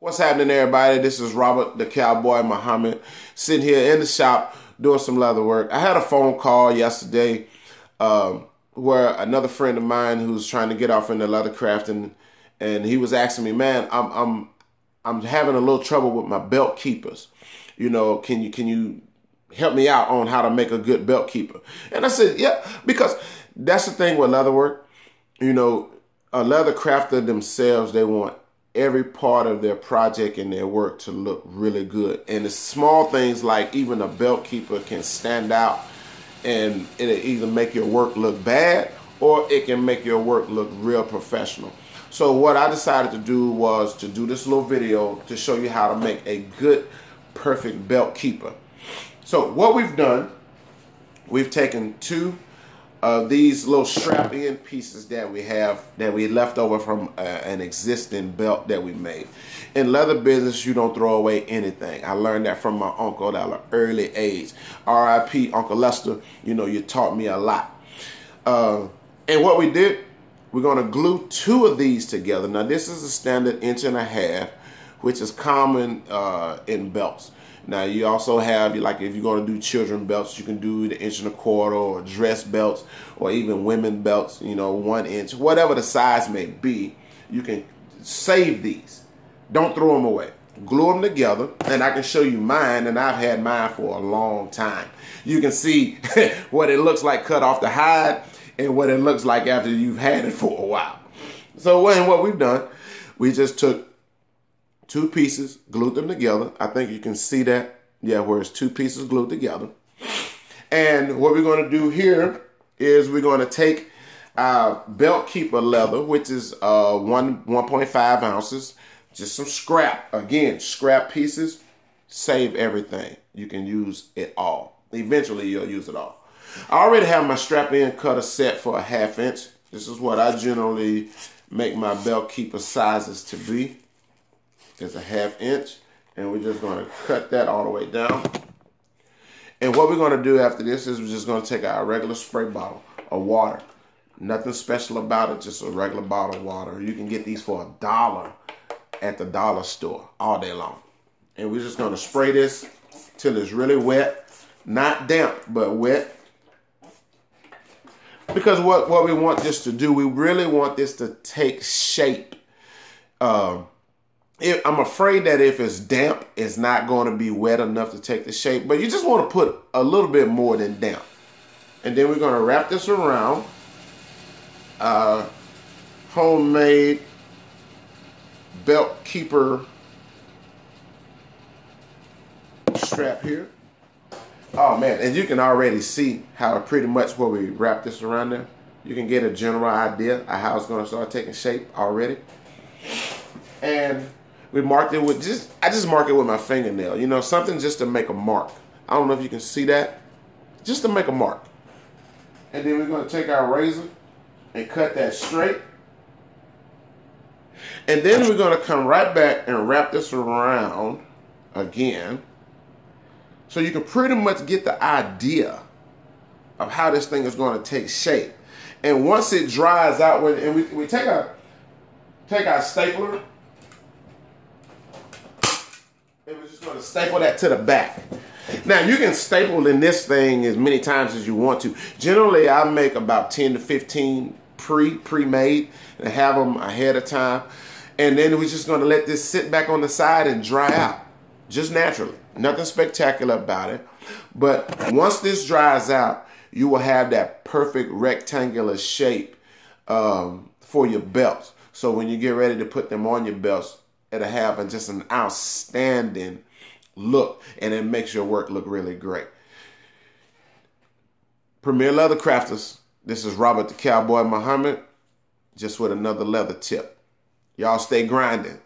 What's happening, everybody? This is Robert the Cowboy Muhammad, sitting here in the shop doing some leather work. I had a phone call yesterday where another friend of mine who's trying to get off into leathercraft, and he was asking me, man, I'm having a little trouble with my belt keepers. You know, can you help me out on how to make a good belt keeper? And I said, yeah, because that's the thing with leather work. You know, a leather crafter themselves, they want every part of their project and their work to look really good. And the small things like even a belt keeper can stand out, and it'll either make your work look bad or it can make your work look real professional. So what I decided to do was to do this little video to show you how to make a good, perfect belt keeper. So what we've done, we've taken two of these little strap-in pieces that we left over from an existing belt that we made. In leather business, you don't throw away anything. I learned that from my uncle at an early age. R.I.P. Uncle Lester, you know, you taught me a lot. And what we did, we're gonna glue two of these together. Now this is a standard 1.5 inch, which is common in belts. Now you also have, like, if you're going to do children belts, you can do the 1.25 inch or dress belts, or even women belts, you know, 1 inch, whatever the size may be. You can save these. Don't throw them away. Glue them together, and I can show you mine, and I've had mine for a long time. You can see what it looks like cut off the hide and what it looks like after you've had it for a while. So what we've done, we just took two pieces, glued them together. I think you can see that, yeah, where it's two pieces glued together. And what we're going to do here is we're going to take our belt keeper leather, which is 1.5 ounces, just some scrap. Again, scrap pieces, save everything. You can use it all. Eventually, you'll use it all. I already have my strap-in cutter set for a 1/2 inch. This is what I generally make my belt keeper sizes to be. It's a 1/2 inch, and we're just going to cut that all the way down. And what we're going to do after this is we're just going to take our regular spray bottle of water. Nothing special about it, just a regular bottle of water. You can get these for $1 at the dollar store all day long. And we're just going to spray this till it's really wet, not damp, but wet. Because what we want this to do, we really want this to take shape. I'm afraid that if it's damp, it's not going to be wet enough to take the shape. But you just want to put a little bit more than damp. And then we're going to wrap this around homemade belt keeper strap here. Oh man, and you can already see how pretty much where we wrap this around there. You can get a general idea of how it's going to start taking shape already. And we marked it with I just mark it with my fingernail, you know, something just to make a mark. I don't know if you can see that, just to make a mark. And then we're going to take our razor and cut that straight. And then we're going to come right back and wrap this around again, so you can pretty much get the idea of how this thing is going to take shape. And once it dries out, and we take our stapler, and we're just going to staple that to the back. Now, you can staple in this thing as many times as you want to. Generally, I make about 10 to 15 pre-made and have them ahead of time. And then we're just going to let this sit back on the side and dry out, just naturally. Nothing spectacular about it. But once this dries out, you will have that perfect rectangular shape for your belts. So when you get ready to put them on your belts, it'll have just an outstanding look, and it makes your work look really great. Premier Leather Crafters, this is Robert the Cowboy Muhammad, just with another leather tip. Y'all stay grinding.